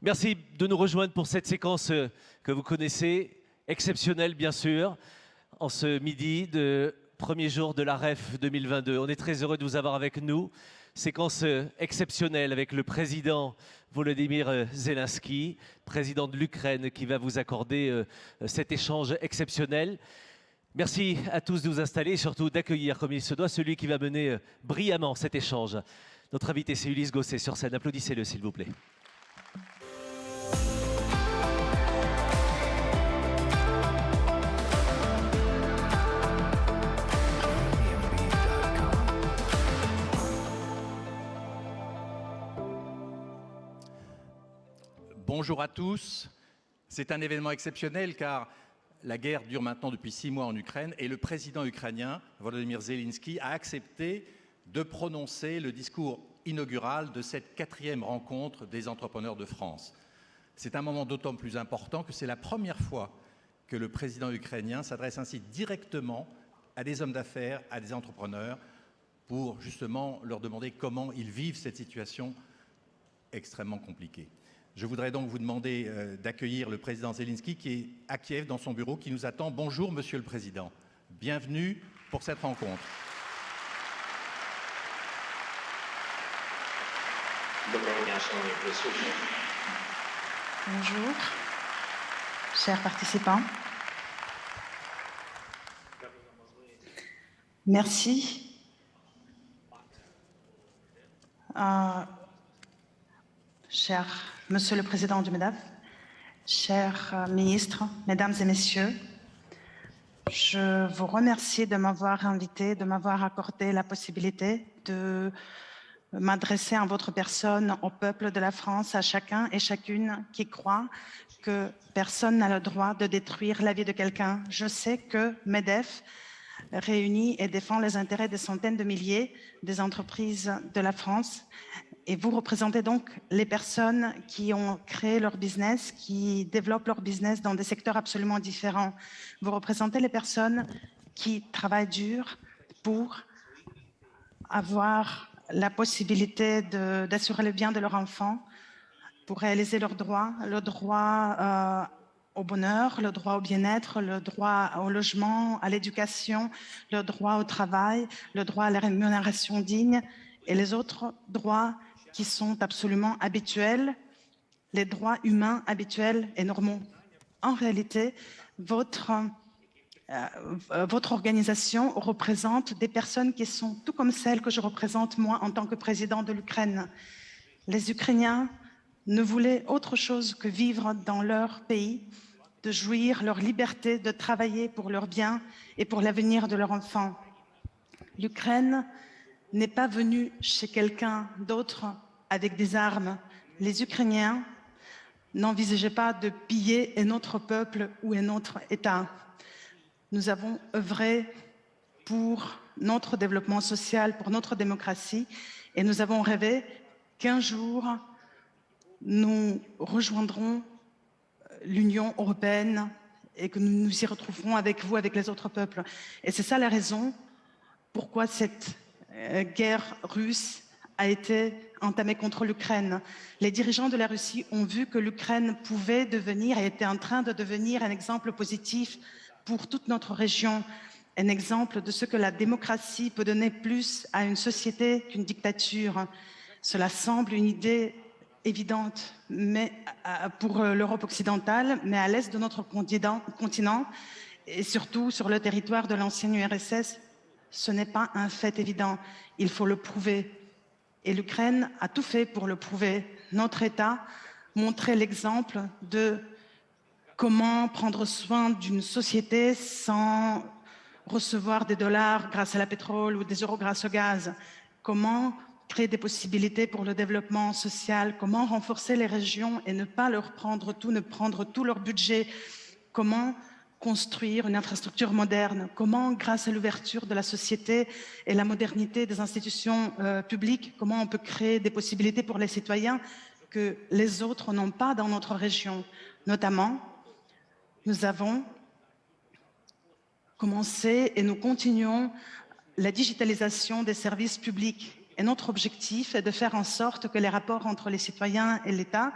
Merci de nous rejoindre pour cette séquence que vous connaissez, exceptionnelle bien sûr, en ce midi de premier jour de la REF 2022. On est très heureux de vous avoir avec nous. Séquence exceptionnelle avec le président Volodymyr Zelensky, président de l'Ukraine, qui va vous accorder cet échange exceptionnel. Merci à tous de vous installer et surtout d'accueillir comme il se doit celui qui va mener brillamment cet échange. Notre invité, c'est Ulysse Gosset sur scène. Applaudissez-le, s'il vous plaît. Bonjour à tous. C'est un événement exceptionnel car la guerre dure maintenant depuis 6 mois en Ukraine et le président ukrainien, Volodymyr Zelensky, a accepté de prononcer le discours inaugural de cette 4e rencontre des entrepreneurs de France. C'est un moment d'autant plus important que c'est la première fois que le président ukrainien s'adresse ainsi directement à des hommes d'affaires, à des entrepreneurs, pour justement leur demander comment ils vivent cette situation extrêmement compliquée. Je voudrais donc vous demander d'accueillir le président Zelensky qui est à Kiev dans son bureau, qui nous attend. Bonjour Monsieur le Président, bienvenue pour cette rencontre. Bonjour, chers participants. Merci. Cher Monsieur le Président du MEDAF, chers ministres, Mesdames et Messieurs, je vous remercie de m'avoir invité, de m'avoir accordé la possibilité de m'adresser en votre personne au peuple de la France, à chacun et chacune qui croit que personne n'a le droit de détruire la vie de quelqu'un. Je sais que MEDEF réunit et défend les intérêts des centaines de milliers des entreprises de la France. Et vous représentez donc les personnes qui ont créé leur business, qui développent leur business dans des secteurs absolument différents. Vous représentez les personnes qui travaillent dur pour avoir la possibilité d'assurer le bien de leurs enfants, pour réaliser leurs droits, le droit au bonheur, le droit au bien-être, le droit au logement, à l'éducation, le droit au travail, le droit à la rémunération digne et les autres droits qui sont absolument habituels, les droits humains habituels et normaux. En réalité, votre organisation représente des personnes qui sont tout comme celles que je représente moi en tant que président de l'Ukraine. Les Ukrainiens ne voulaient autre chose que vivre dans leur pays, de jouir leur liberté, de travailler pour leur bien et pour l'avenir de leurs enfants. L'Ukraine n'est pas venue chez quelqu'un d'autre avec des armes. Les Ukrainiens n'envisageaient pas de piller un autre peuple ou un autre État. Nous avons œuvré pour notre développement social, pour notre démocratie, et nous avons rêvé qu'un jour, nous rejoindrons l'Union européenne et que nous nous y retrouverons avec vous, avec les autres peuples. Et c'est ça la raison pourquoi cette guerre russe a été entamée contre l'Ukraine. Les dirigeants de la Russie ont vu que l'Ukraine pouvait devenir et était en train de devenir un exemple positif pour toute notre région, un exemple de ce que la démocratie peut donner plus à une société qu'une dictature. Cela semble une idée évidente mais, pour l'Europe occidentale, mais à l'est de notre continent et surtout sur le territoire de l'ancienne URSS, ce n'est pas un fait évident. Il faut le prouver. Et l'Ukraine a tout fait pour le prouver. Notre État montrait l'exemple de comment prendre soin d'une société sans recevoir des dollars grâce à la pétrole ou des euros grâce au gaz. Comment créer des possibilités pour le développement social, comment renforcer les régions et ne pas leur prendre tout, ne prendre tout leur budget. Comment construire une infrastructure moderne, comment, grâce à l'ouverture de la société et la modernité des institutions publiques, comment on peut créer des possibilités pour les citoyens que les autres n'ont pas dans notre région. Notamment, nous avons commencé et nous continuons la digitalisation des services publics. Et notre objectif est de faire en sorte que les rapports entre les citoyens et l'État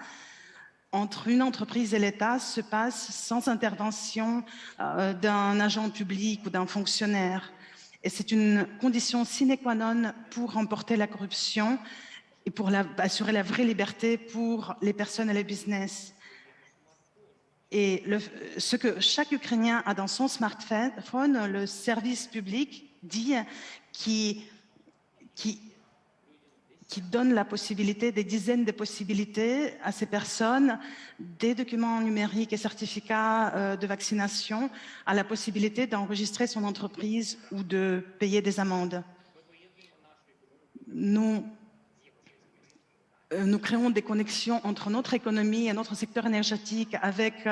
entre une entreprise et l'État se passe sans intervention d'un agent public ou d'un fonctionnaire. Et c'est une condition sine qua non pour remporter la corruption et pour assurer la vraie liberté pour les personnes et les business. Et ce que chaque Ukrainien a dans son smartphone, le service public dit, qui donne la possibilité, des dizaines de possibilités à ces personnes, des documents numériques et certificats de vaccination, à la possibilité d'enregistrer son entreprise ou de payer des amendes. Nous créons des connexions entre notre économie et notre secteur énergétique avec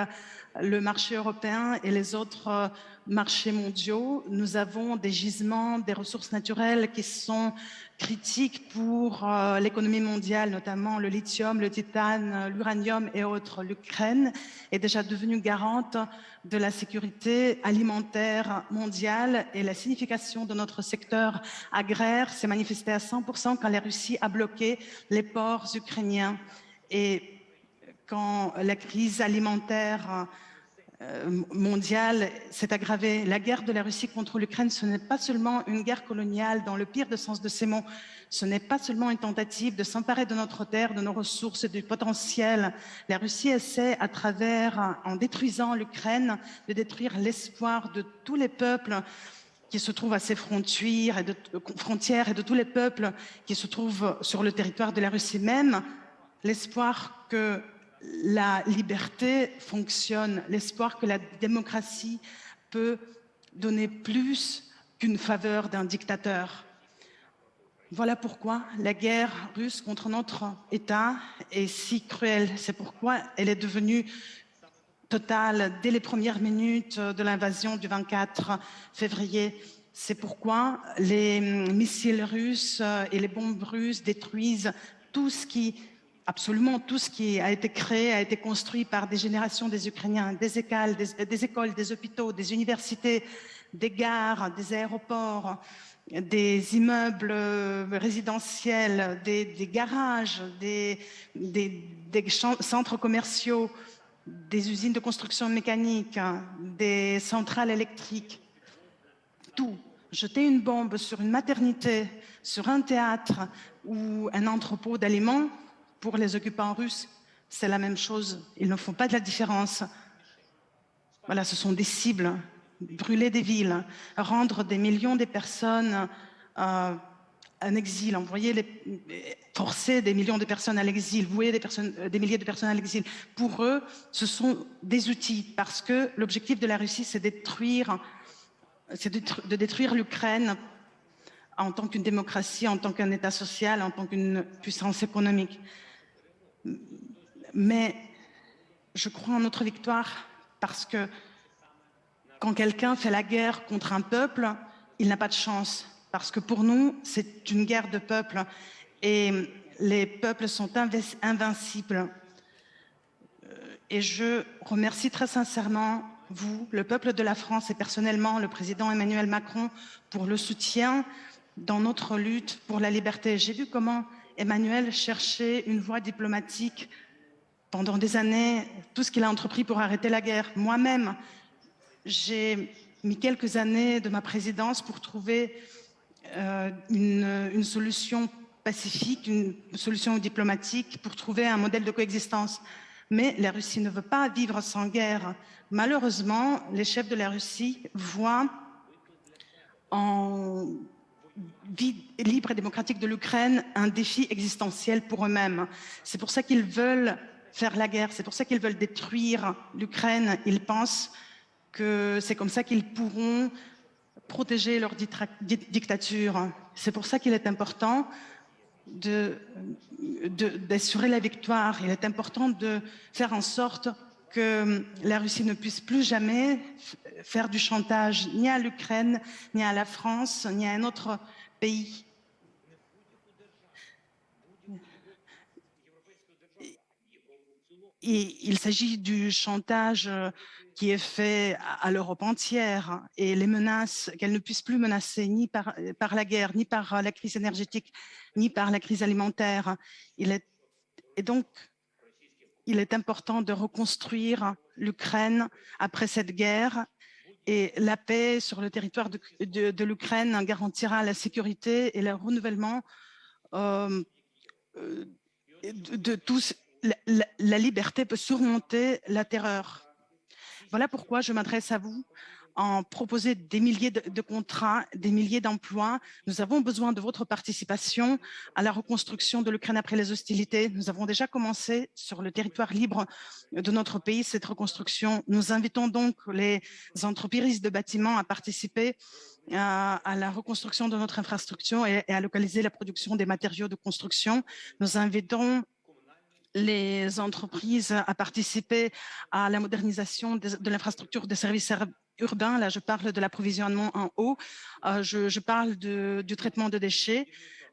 le marché européen et les autres marchés mondiaux. Nous avons des gisements, des ressources naturelles qui sont critiques pour l'économie mondiale, notamment le lithium, le titane, l'uranium et autres. L'Ukraine est déjà devenue garante de la sécurité alimentaire mondiale et la signification de notre secteur agraire s'est manifestée à 100% quand la Russie a bloqué les ports ukrainiens. Et quand la crise alimentaire mondiale s'est aggravée, la guerre de la Russie contre l'Ukraine, ce n'est pas seulement une guerre coloniale dans le pire des sens de ces mots, ce n'est pas seulement une tentative de s'emparer de notre terre, de nos ressources et du potentiel. La Russie essaie, à travers, en détruisant l'Ukraine, de détruire l'espoir de tous les peuples qui se trouvent à ses frontières et de tous les peuples qui se trouvent sur le territoire de la Russie même, l'espoir que la liberté fonctionne, l'espoir que la démocratie peut donner plus qu'une faveur d'un dictateur. Voilà pourquoi la guerre russe contre notre État est si cruelle. C'est pourquoi elle est devenue totale dès les premières minutes de l'invasion du 24 février. C'est pourquoi les missiles russes et les bombes russes détruisent absolument tout ce qui a été créé, a été construit par des générations des Ukrainiens, des écoles, des hôpitaux, des universités, des gares, des aéroports, des immeubles résidentiels, des garages, des centres commerciaux, des usines de construction mécanique, des centrales électriques, tout. Jeter une bombe sur une maternité, sur un théâtre ou un entrepôt d'aliments, pour les occupants russes, c'est la même chose. Ils ne font pas de la différence. Voilà, ce sont des cibles. Brûler des villes, rendre des millions de personnes en exil, forcer des millions de personnes à l'exil, vouer des milliers de personnes à l'exil. Pour eux, ce sont des outils, parce que l'objectif de la Russie, c'est de détruire l'Ukraine en tant qu'une démocratie, en tant qu'un État social, en tant qu'une puissance économique. Mais je crois en notre victoire parce que quand quelqu'un fait la guerre contre un peuple, il n'a pas de chance. Parce que pour nous, c'est une guerre de peuples et les peuples sont invincibles. Et je remercie très sincèrement vous, le peuple de la France et personnellement le président Emmanuel Macron pour le soutien dans notre lutte pour la liberté. J'ai vu comment Emmanuel cherchait une voie diplomatique pendant des années, tout ce qu'il a entrepris pour arrêter la guerre. Moi-même, j'ai mis quelques années de ma présidence pour trouver une solution pacifique, une solution diplomatique, pour trouver un modèle de coexistence. Mais la Russie ne veut pas vivre sans guerre. Malheureusement, les chefs de la Russie voient en vie libre et démocratique de l'Ukraine un défi existentiel pour eux-mêmes. C'est pour ça qu'ils veulent faire la guerre, c'est pour ça qu'ils veulent détruire l'Ukraine. Ils pensent que c'est comme ça qu'ils pourront protéger leur dictature. C'est pour ça qu'il est important d'assurer la victoire. Il est important de faire en sorte que la Russie ne puisse plus jamais faire du chantage ni à l'Ukraine, ni à la France, ni à un autre pays. Et il s'agit du chantage qui est fait à l'Europe entière et les menaces qu'elle ne puisse plus menacer ni par la guerre, ni par la crise énergétique, ni par la crise alimentaire. Et donc, il est important de reconstruire l'Ukraine après cette guerre et la paix sur le territoire de l'Ukraine garantira la sécurité et le renouvellement de tous. La liberté peut surmonter la terreur. Voilà pourquoi je m'adresse à vous en proposant des milliers de contrats, des milliers d'emplois. Nous avons besoin de votre participation à la reconstruction de l'Ukraine après les hostilités. Nous avons déjà commencé sur le territoire libre de notre pays cette reconstruction. Nous invitons donc les entreprises de bâtiments à participer à la reconstruction de notre infrastructure et à localiser la production des matériaux de construction. Nous invitons les entreprises à participer à la modernisation de l'infrastructure des services urbains. Là, je parle de l'approvisionnement en eau, je parle du traitement de déchets.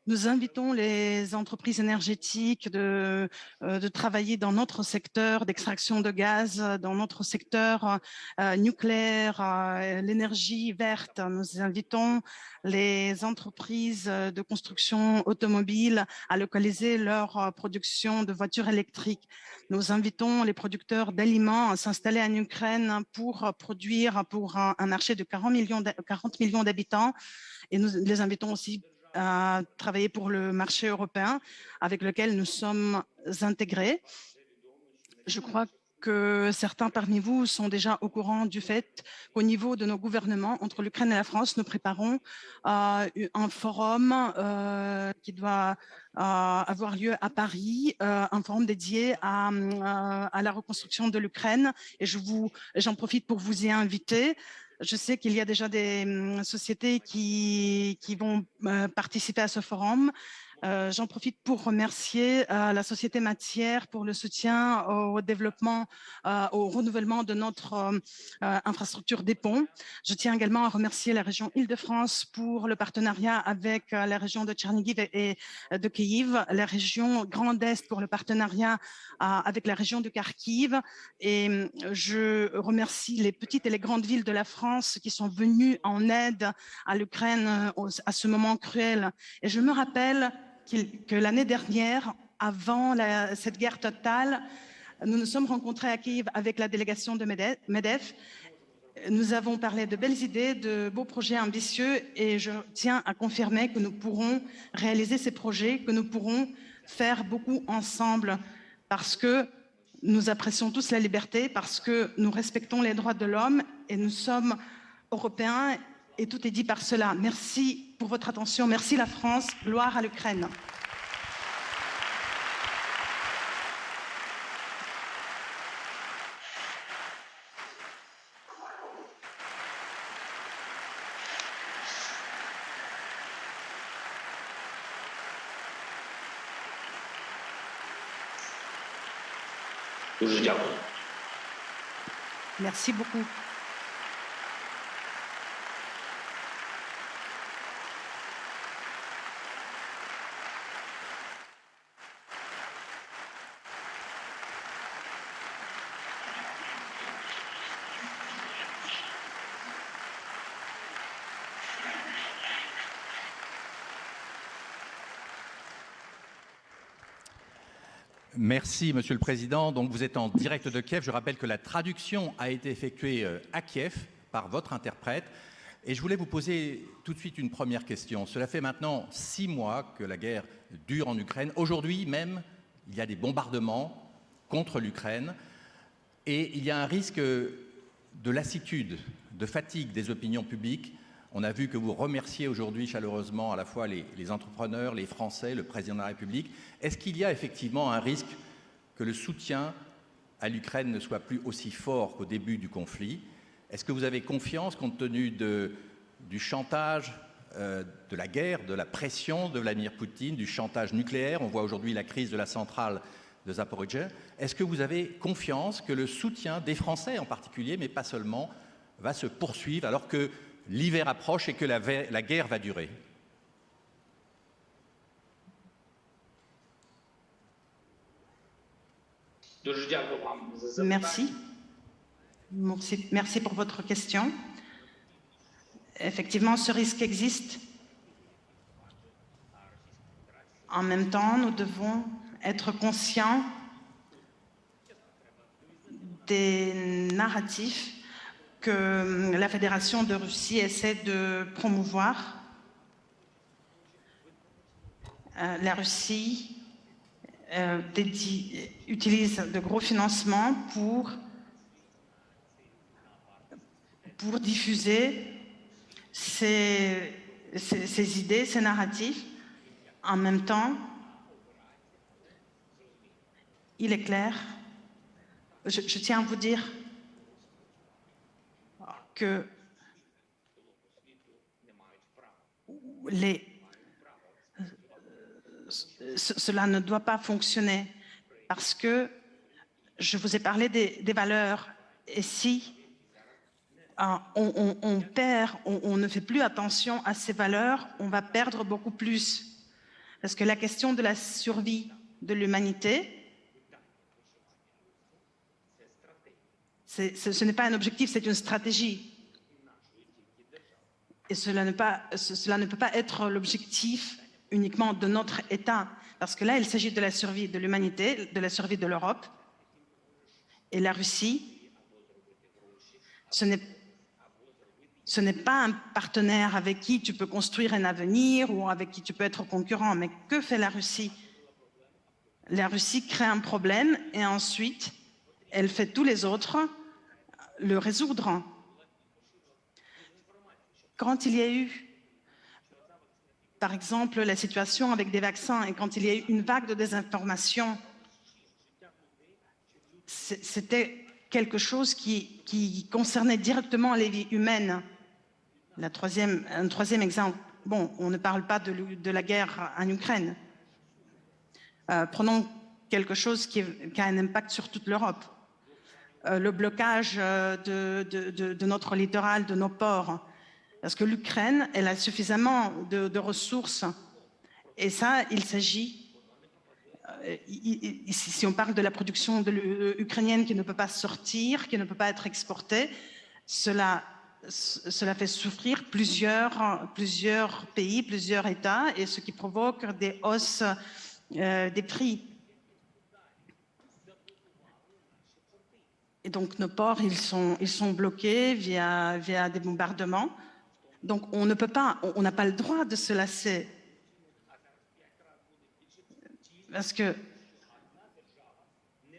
Nous invitons les entreprises énergétiques de travailler dans notre secteur d'extraction de gaz, dans notre secteur nucléaire, l'énergie verte. Nous invitons les entreprises de construction automobile à localiser leur production de voitures électriques. Nous invitons les producteurs d'aliments à s'installer en Ukraine pour produire pour un marché de 40 millions d'habitants. Et nous les invitons aussi à travailler pour le marché européen avec lequel nous sommes intégrés. Je crois que certains parmi vous sont déjà au courant du fait qu'au niveau de nos gouvernements, entre l'Ukraine et la France, nous préparons un forum qui doit avoir lieu à Paris, un forum dédié à la reconstruction de l'Ukraine. Et j'en profite pour vous y inviter. Je sais qu'il y a déjà des sociétés qui vont participer à ce forum. J'en profite pour remercier la société Matière pour le soutien au développement, au renouvellement de notre infrastructure des ponts. Je tiens également à remercier la région Île-de-France pour le partenariat avec la région de Tchernigiv et de Kyiv, la région Grand Est pour le partenariat avec la région de Kharkiv. Et je remercie les petites et les grandes villes de la France qui sont venues en aide à l'Ukraine à ce moment cruel. Et je me rappelle que l'année dernière, avant cette guerre totale, nous nous sommes rencontrés à Kiev avec la délégation de MEDEF. Nous avons parlé de belles idées, de beaux projets ambitieux et je tiens à confirmer que nous pourrons réaliser ces projets, que nous pourrons faire beaucoup ensemble parce que nous apprécions tous la liberté, parce que nous respectons les droits de l'homme et nous sommes européens et tout est dit par cela. Merci pour votre attention. Merci la France. Gloire à l'Ukraine. Merci beaucoup. Merci, Monsieur le Président. Donc, vous êtes en direct de Kiev. Je rappelle que la traduction a été effectuée à Kiev par votre interprète. Et je voulais vous poser tout de suite une première question. Cela fait maintenant 6 mois que la guerre dure en Ukraine. Aujourd'hui même, il y a des bombardements contre l'Ukraine. Et il y a un risque de lassitude, de fatigue des opinions publiques. On a vu que vous remerciez aujourd'hui chaleureusement à la fois les entrepreneurs, les Français, le président de la République. Est-ce qu'il y a effectivement un risque que le soutien à l'Ukraine ne soit plus aussi fort qu'au début du conflit? Est-ce que vous avez confiance, compte tenu du chantage, de la guerre, de la pression de Vladimir Poutine, du chantage nucléaire? On voit aujourd'hui la crise de la centrale de Zaporijjia. Est-ce que vous avez confiance que le soutien des Français en particulier, mais pas seulement, va se poursuivre alors que l'hiver approche et que la guerre va durer? Merci. Merci pour votre question. Effectivement, ce risque existe. En même temps, nous devons être conscients des narratifs que la Fédération de Russie essaie de promouvoir. La Russie utilise de gros financements pour diffuser ces idées, ces narratifs. En même temps, il est clair, je tiens à vous dire que cela ne doit pas fonctionner parce que je vous ai parlé des valeurs et si on ne fait plus attention à ces valeurs, on va perdre beaucoup plus. Parce que la question de la survie de l'humanité, ce n'est pas un objectif, c'est une stratégie. Et cela ne peut pas être l'objectif uniquement de notre État. Parce que là, il s'agit de la survie de l'humanité, de la survie de l'Europe. Et la Russie, ce n'est pas un partenaire avec qui tu peux construire un avenir ou avec qui tu peux être concurrent. Mais que fait la Russie? La Russie crée un problème et ensuite, elle fait tous les autres le résoudre. Quand il y a eu, par exemple, la situation avec des vaccins et quand il y a eu une vague de désinformation, c'était quelque chose qui concernait directement les vies humaines. Un troisième exemple, bon, on ne parle pas de la guerre en Ukraine. Prenons quelque chose qui a un impact sur toute l'Europe. Le blocage de notre littoral, de nos ports. Parce que l'Ukraine, elle a suffisamment de ressources. Et ça, il s'agit, si on parle de la production ukrainienne qui ne peut pas sortir, qui ne peut pas être exportée, cela fait souffrir plusieurs pays, plusieurs États, et ce qui provoque des hausses des prix. Et donc nos ports, ils sont bloqués via des bombardements. Donc on n'a pas le droit de se lasser. Parce que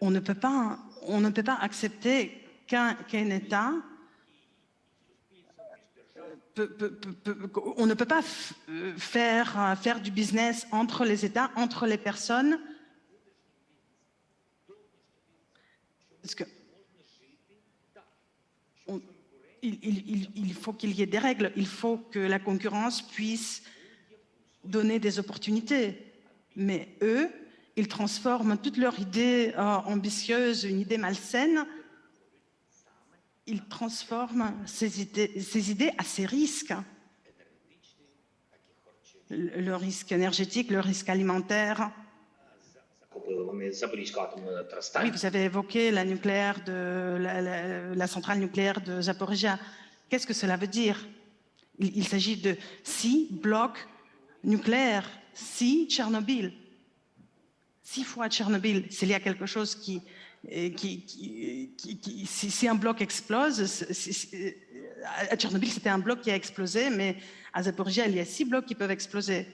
on ne peut pas accepter qu'un État on ne peut pas faire du business entre les États, entre les personnes. Parce que il faut qu'il y ait des règles, il faut que la concurrence puisse donner des opportunités. Mais eux, ils transforment toute leur idée ambitieuse, une idée malsaine, ils transforment ces idées à ces risques. Le risque énergétique, le risque alimentaire. Oui, vous avez évoqué la centrale nucléaire de Zaporizhia. Qu'est-ce que cela veut dire? Il s'agit de 6 blocs nucléaires, 6 Tchernobyl. 6 fois Tchernobyl. S'il y a quelque chose si un bloc explose, à Tchernobyl c'était un bloc qui a explosé, mais à Zaporizhia il y a 6 blocs qui peuvent exploser.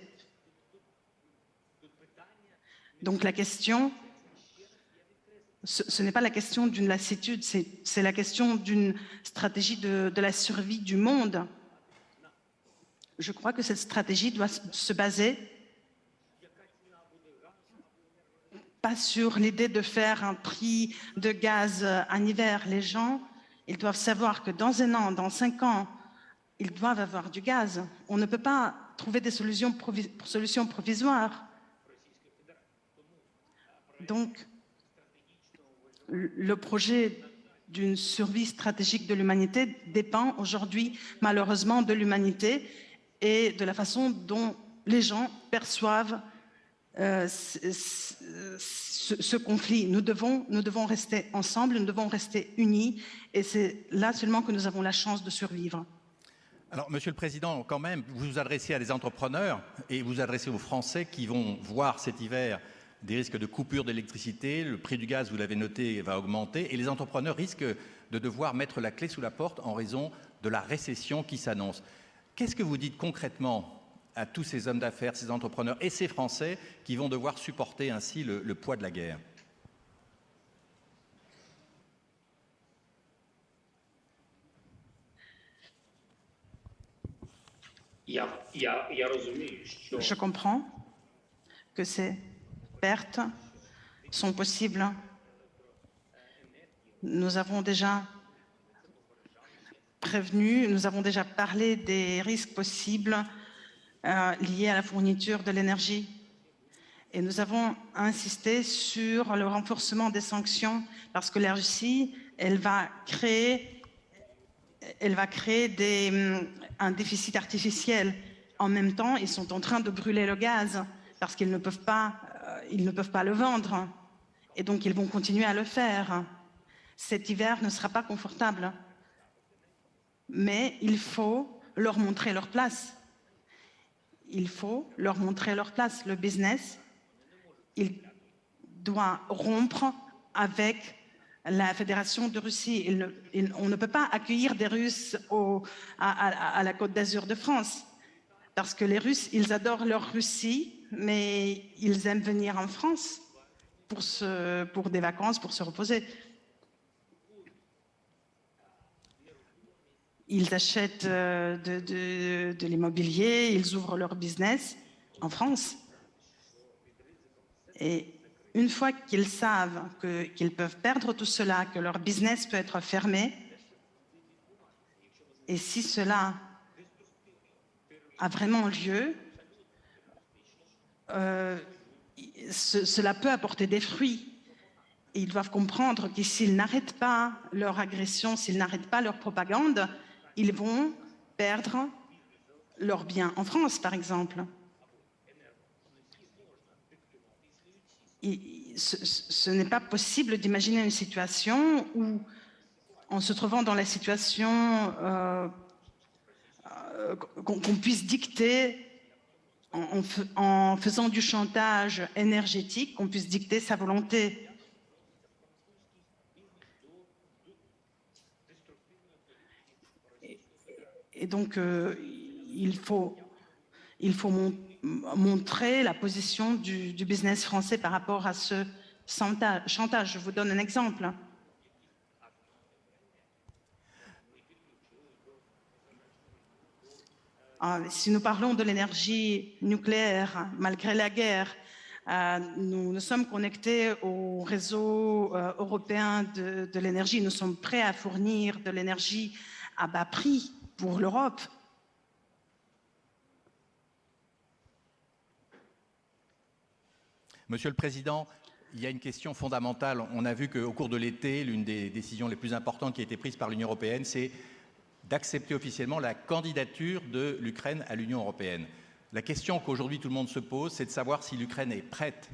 Donc la question, ce n'est pas la question d'une lassitude, c'est la question d'une stratégie de la survie du monde. Je crois que cette stratégie doit se baser pas sur l'idée de faire un prix de gaz en hiver. Les gens, ils doivent savoir que dans 1 an, dans 5 ans, ils doivent avoir du gaz. On ne peut pas trouver des solutions provisoires. Donc, le projet d'une survie stratégique de l'humanité dépend aujourd'hui, malheureusement, de l'humanité et de la façon dont les gens perçoivent ce conflit. Nous devons rester ensemble, nous devons rester unis, et c'est là seulement que nous avons la chance de survivre. Alors, Monsieur le Président, quand même, vous vous adressez à des entrepreneurs et vous vous adressez aux Français qui vont voir cet hiver des risques de coupure d'électricité, le prix du gaz, vous l'avez noté, va augmenter et les entrepreneurs risquent de devoir mettre la clé sous la porte en raison de la récession qui s'annonce. Qu'est-ce que vous dites concrètement à tous ces hommes d'affaires, ces entrepreneurs et ces Français qui vont devoir supporter ainsi le poids de la guerre? Je comprends que ces pertes sont possibles. Nous avons déjà prévenu, nous avons déjà parlé des risques possibles liés à la fourniture de l'énergie. Et nous avons insisté sur le renforcement des sanctions parce que la Russie, elle va créer un déficit artificiel. En même temps, ils sont en train de brûler le gaz parce qu'ils ne peuvent pas le vendre. Et donc, ils vont continuer à le faire. Cet hiver ne sera pas confortable. Mais il faut leur montrer leur place. Il faut leur montrer leur place. Le business, il doit rompre avec la Fédération de Russie. On ne peut pas accueillir des Russes à la Côte d'Azur de France. Parce que les Russes, ils adorent leur Russie, mais ils aiment venir en France pour des vacances, pour se reposer. Ils achètent de l'immobilier, ils ouvrent leur business en France. Et une fois qu'ils savent qu'ils peuvent perdre tout cela, que leur business peut être fermé, et si cela a vraiment lieu, cela peut apporter des fruits. Et ils doivent comprendre que s'ils n'arrêtent pas leur agression, s'ils n'arrêtent pas leur propagande, ils vont perdre leurs biens en France, par exemple. Ce n'est pas possible d'imaginer une situation où, en se trouvant dans la situation qu'on puisse dicter, en faisant du chantage énergétique, qu'on puisse dicter sa volonté. Et donc, il faut montrer la position du business français par rapport à ce chantage. Je vous donne un exemple. Si nous parlons de l'énergie nucléaire, malgré la guerre, nous sommes connectés au réseau européen de l'énergie. Nous sommes prêts à fournir de l'énergie à bas prix pour l'Europe. Monsieur le Président, il y a une question fondamentale. On a vu qu'au cours de l'été, l'une des décisions les plus importantes qui a été prise par l'Union européenne, c'est d'accepter officiellement la candidature de l'Ukraine à l'Union européenne. La question qu'aujourd'hui tout le monde se pose, c'est de savoir si l'Ukraine est prête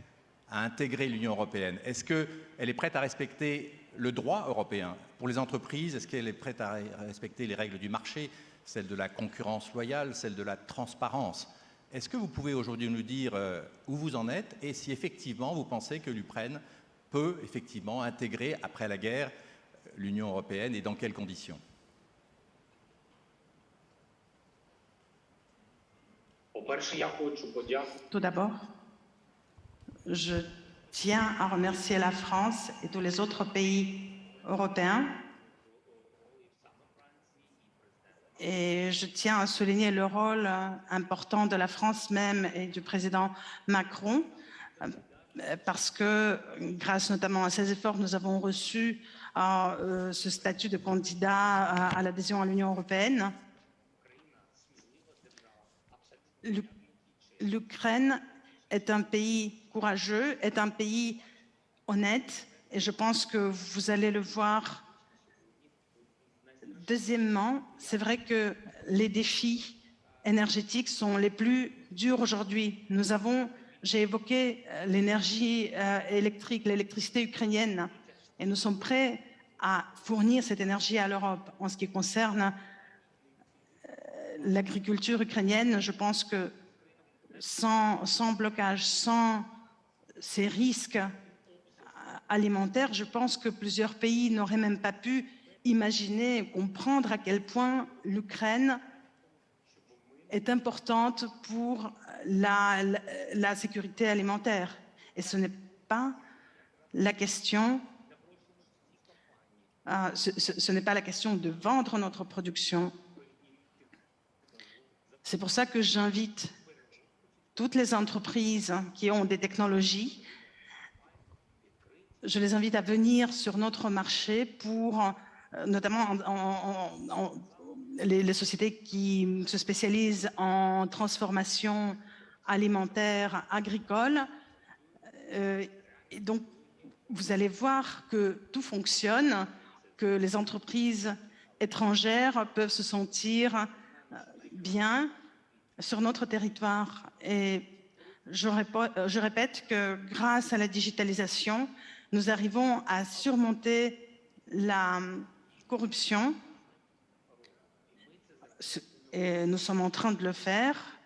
à intégrer l'Union européenne. Est-ce qu'elle est prête à respecter le droit européen pour les entreprises? Est-ce qu'elle est prête à respecter les règles du marché, celles de la concurrence loyale, celles de la transparence? Est-ce que vous pouvez aujourd'hui nous dire où vous en êtes et si effectivement vous pensez que l'Ukraine peut effectivement intégrer après la guerre l'Union européenne et dans quelles conditions? Tout d'abord, je tiens à remercier la France et tous les autres pays européens. Et je tiens à souligner le rôle important de la France même et du président Macron, parce que grâce notamment à ces efforts, nous avons reçu ce statut de candidat à l'adhésion à l'Union européenne. L'Ukraine est un pays courageux, est un pays honnête, et je pense que vous allez le voir. Deuxièmement, c'est vrai que les défis énergétiques sont les plus durs aujourd'hui. J'ai évoqué l'énergie électrique, l'électricité ukrainienne, et nous sommes prêts à fournir cette énergie à l'Europe. En ce qui concerne l'agriculture ukrainienne, je pense que sans blocage, sans ces risques alimentaires, je pense que plusieurs pays n'auraient même pas pu imaginer et comprendre à quel point l'Ukraine est importante pour la sécurité alimentaire. Et ce n'est pas la question, ce n'est pas la question de vendre notre production. C'est pour ça que j'invite toutes les entreprises qui ont des technologies, je les invite à venir sur notre marché pour, notamment les sociétés qui se spécialisent en transformation alimentaire, agricole. Et donc, vous allez voir que tout fonctionne, que les entreprises étrangères peuvent se sentir bien sur notre territoire. Et je répète que grâce à la digitalisation, nous arrivons à surmonter la corruption. Et nous sommes en train de le faire.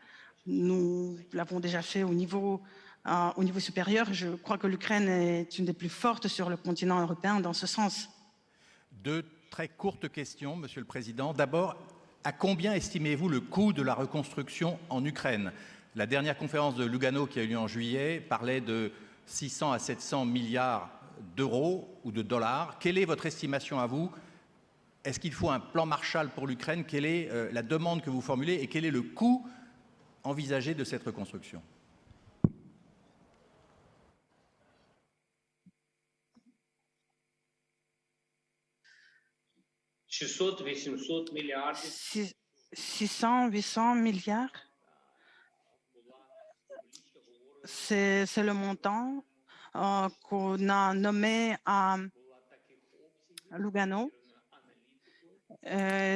Nous l'avons déjà fait au niveau supérieur. Je crois que l'Ukraine est une des plus fortes sur le continent européen dans ce sens. Deux très courtes questions, Monsieur le Président. D'abord, à combien estimez-vous le coût de la reconstruction en Ukraine? La dernière conférence de Lugano qui a eu lieu en juillet parlait de 600 à 700 milliards d'euros ou de dollars. Quelle est votre estimation à vous? Est-ce qu'il faut un plan Marshall pour l'Ukraine? Quelle est la demande que vous formulez et quel est le coût envisagé de cette reconstruction? « 600-800 milliards, c'est le montant qu'on a nommé à Lugano.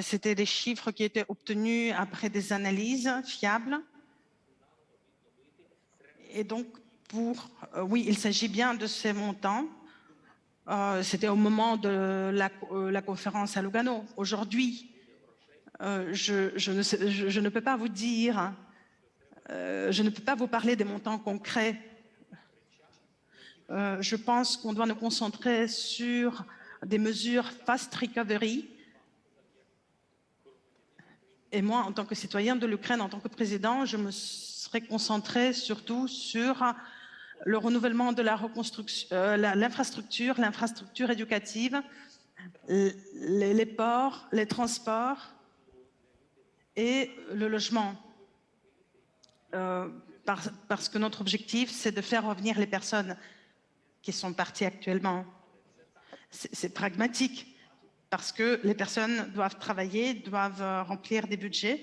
C'était des chiffres qui étaient obtenus après des analyses fiables. Et donc, oui, il s'agit bien de ces montants. C'était au moment de la conférence à Lugano. Aujourd'hui, je ne peux pas vous dire, je ne peux pas vous parler des montants concrets. Je pense qu'on doit nous concentrer sur des mesures fast recovery. Et moi, en tant que citoyen de l'Ukraine, en tant que président, je me serais concentré surtout sur le renouvellement de la reconstruction, l'infrastructure éducative, les ports, les transports et le logement. Parce que notre objectif, c'est de faire revenir les personnes qui sont parties actuellement. C'est pragmatique, parce que les personnes doivent travailler, doivent remplir des budgets.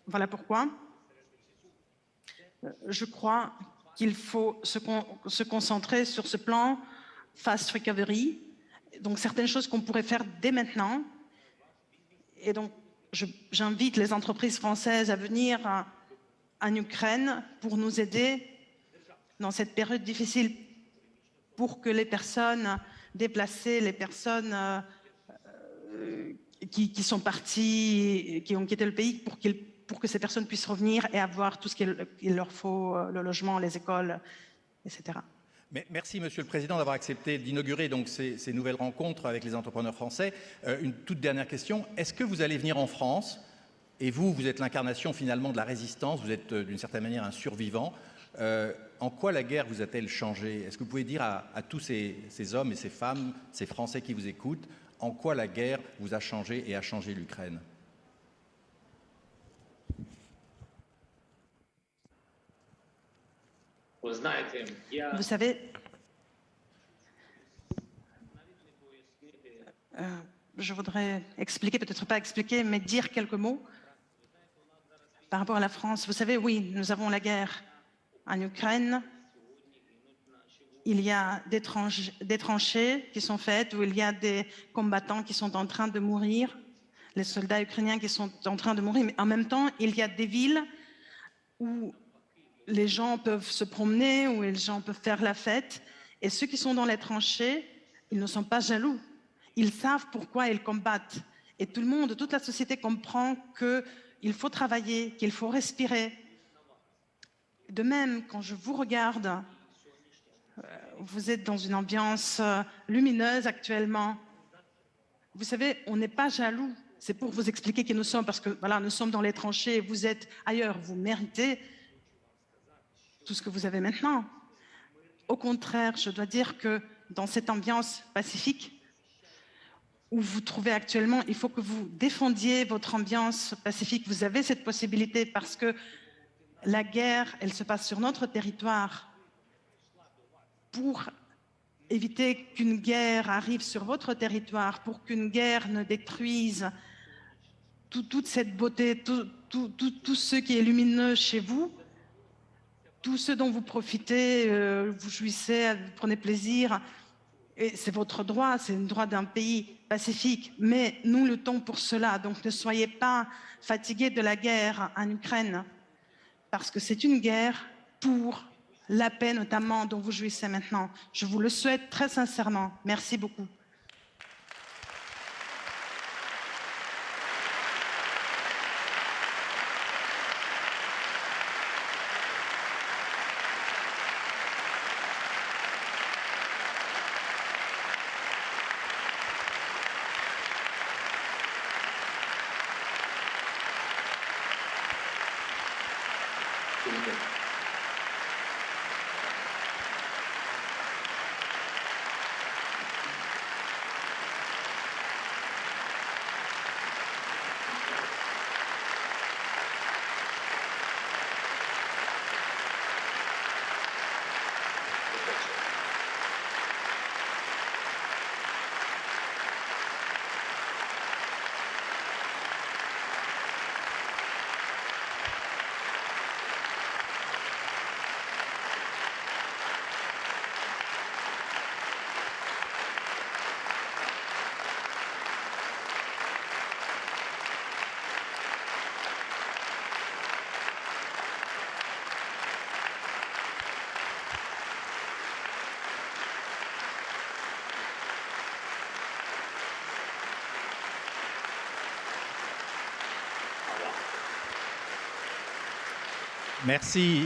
Voilà pourquoi je crois qu'il faut se concentrer sur ce plan fast recovery, donc certaines choses qu'on pourrait faire dès maintenant. Et donc, j'invite les entreprises françaises à venir en Ukraine pour nous aider dans cette période difficile, pour que les personnes déplacées, les personnes qui sont parties, qui ont quitté le pays, pour que ces personnes puissent revenir et avoir tout ce qu'il leur faut, le logement, les écoles, etc. Merci, Monsieur le Président, d'avoir accepté d'inaugurer donc ces nouvelles rencontres avec les entrepreneurs français. Une toute dernière question. Est-ce que vous allez venir en France? Et vous êtes l'incarnation finalement de la résistance, vous êtes d'une certaine manière un survivant. En quoi la guerre vous a-t-elle changé? Est-ce que vous pouvez dire à tous ces hommes et ces femmes, ces Français qui vous écoutent, en quoi la guerre vous a changé et a changé l'Ukraine? Vous savez, je voudrais expliquer, peut-être pas expliquer, mais dire quelques mots par rapport à la France. Vous savez, oui, nous avons la guerre en Ukraine. Il y a des tranchées qui sont faites, où il y a des combattants qui sont en train de mourir, les soldats ukrainiens qui sont en train de mourir, mais en même temps, il y a des villes où les gens peuvent se promener, où les gens peuvent faire la fête. Et ceux qui sont dans les tranchées, ils ne sont pas jaloux. Ils savent pourquoi ils combattent. Et tout le monde, toute la société comprend qu'il faut travailler, qu'il faut respirer. De même, quand je vous regarde, vous êtes dans une ambiance lumineuse actuellement. Vous savez, on n'est pas jaloux. C'est pour vous expliquer qui nous sommes, parce que voilà, nous sommes dans les tranchées, vous êtes ailleurs, vous méritez tout ce que vous avez maintenant. Au contraire, je dois dire que dans cette ambiance pacifique où vous trouvez actuellement, il faut que vous défendiez votre ambiance pacifique. Vous avez cette possibilité parce que la guerre, elle se passe sur notre territoire. Pour éviter qu'une guerre arrive sur votre territoire, pour qu'une guerre ne détruise toute cette beauté, tout ce qui est lumineux chez vous, tout ce dont vous profitez, vous jouissez, vous prenez plaisir. Et c'est votre droit, c'est le droit d'un pays pacifique. Mais nous luttons pour cela, donc ne soyez pas fatigués de la guerre en Ukraine, parce que c'est une guerre pour la paix notamment dont vous jouissez maintenant. Je vous le souhaite très sincèrement. Merci beaucoup.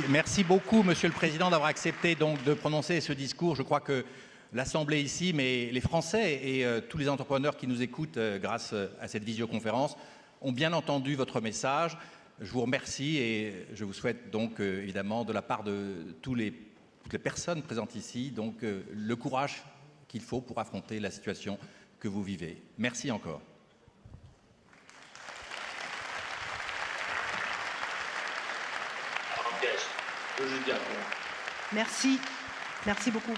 Merci beaucoup, Monsieur le Président, d'avoir accepté donc de prononcer ce discours. Je crois que l'Assemblée ici, mais les Français et tous les entrepreneurs qui nous écoutent grâce à cette visioconférence ont bien entendu votre message. Je vous remercie et je vous souhaite donc évidemment de la part de toutes les personnes présentes ici donc le courage qu'il faut pour affronter la situation que vous vivez. Merci encore. Merci. Merci beaucoup.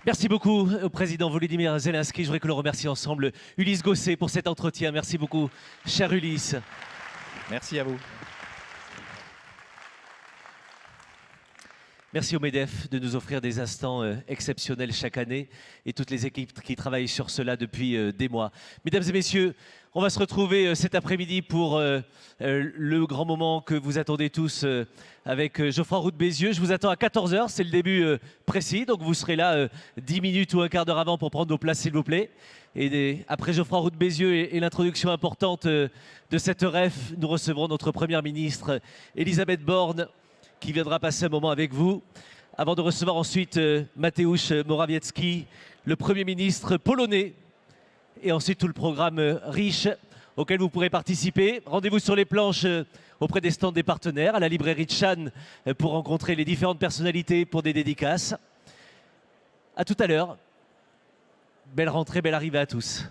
Merci beaucoup au président Volodymyr Zelensky. Je voudrais que l'on remercie ensemble Ulysse Gosset pour cet entretien. Merci beaucoup, cher Ulysse. Merci à vous. Merci au MEDEF de nous offrir des instants exceptionnels chaque année et toutes les équipes qui travaillent sur cela depuis des mois. Mesdames et messieurs, on va se retrouver cet après-midi pour le grand moment que vous attendez tous avec Geoffroy Roux de Bézieux. Je vous attends à 14 h, c'est le début précis, donc vous serez là 10 minutes ou un quart d'heure avant pour prendre vos places s'il vous plaît. Et après Geoffroy Roux de Bézieux et l'introduction importante de cette REF, nous recevrons notre première ministre Elisabeth Borne, qui viendra passer un moment avec vous, avant de recevoir ensuite Mateusz Morawiecki, le Premier ministre polonais, et ensuite tout le programme riche auquel vous pourrez participer. Rendez-vous sur les planches auprès des stands des partenaires, à la librairie Chan, pour rencontrer les différentes personnalités pour des dédicaces. À tout à l'heure. Belle rentrée, belle arrivée à tous.